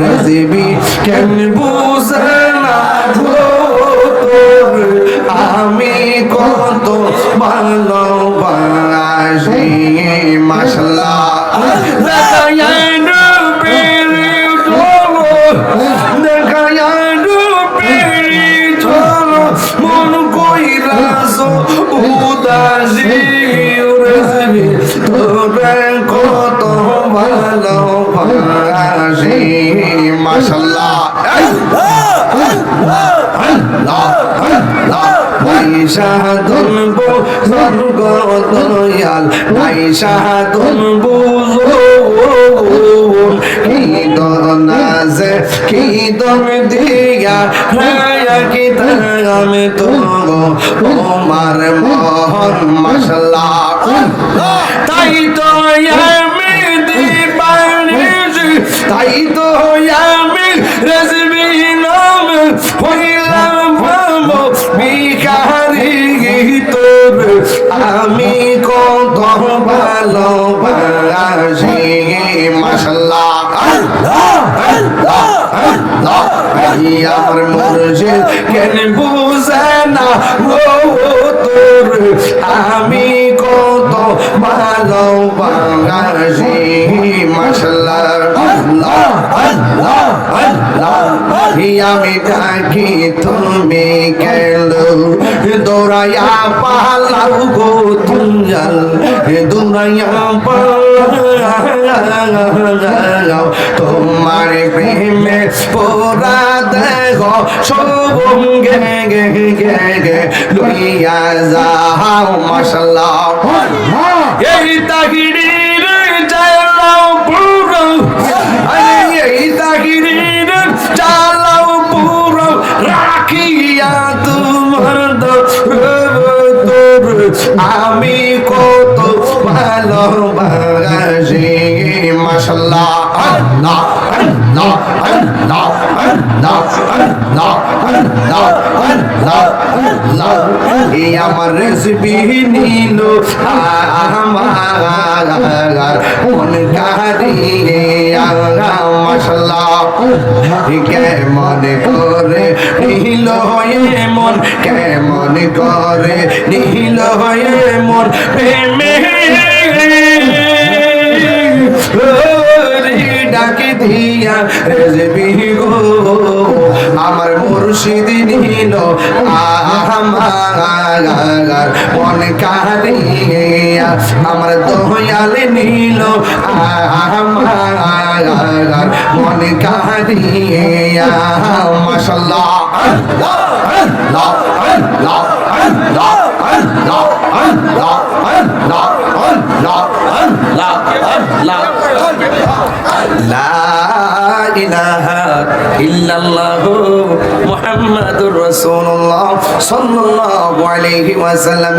recipe কেন বুঝে না তোর আমি কত ভালোবাসি মাশাআল্লাহ মন কইরাস উদাসী তোরে কত ভালোবাসি মাশাআল্লাহ আয়েশা ধনবো স্বর্গ দয়াল আয়েশা ধনবো কি দনাজে কি দন দিয়া হায়া কি আমি তো তোমার মোহন মাশাআল্লাহ তাই তো আমি দিবানিজি তাই তো আমি রেজবি নাম হইলাম ভাবো বিকারি তোর আমি কত ভালোবাসি মাশাআল্লাহ আমার মুর্শিদ কেন বুঝে না তোর আমি কত ভালোবাসি মাশাআল্লাহ আমি ডাকি তুমি কেন দৌড়াইয়া পালাও গো তুঞ্জাল দৌড়াইয়া পালাও তোমার প্রেমে পোরা দেহ সবঙ্গে গে গে গে লইয়া যাও মাশাআল্লাহ এই তাহিরির চালাও পুরো এই তাহিরির চালাও পুরো রাখিয়া তোমার তোর আমি কত ভালোবাসি মাশাআল্লাহ আল্লাহ আল্লাহ আল্লাহ আল্লাহ আল্লাহ আল্লাহ আল্লাহ আল্লাহ এই আমার রেসিপি নিল আমার মন কারিয়ে মাশাআল্লাহ কেমন করে নিল মন কেমন করে নিল মন প্রেমে ডাকে দিয়া রেজবি গো আমার মুর্শিদ নিল আমার মন কারিয়া আমার দয়াল নিল আমার মন কারিয়া মাশাআল্লাহ আল্লাহ আল্লাহ আল্লাহ আল্লাহ আল্লাহ আল্লাহ আল্লাহ আল্লাহ আল্লাহ আল্লাহ লা ইলাহা ইল্লাল্লাহ মুহাম্মাদুর রাসূলুল্লাহ সাল্লাল্লাহু আলাইহি ওয়াসাল্লাম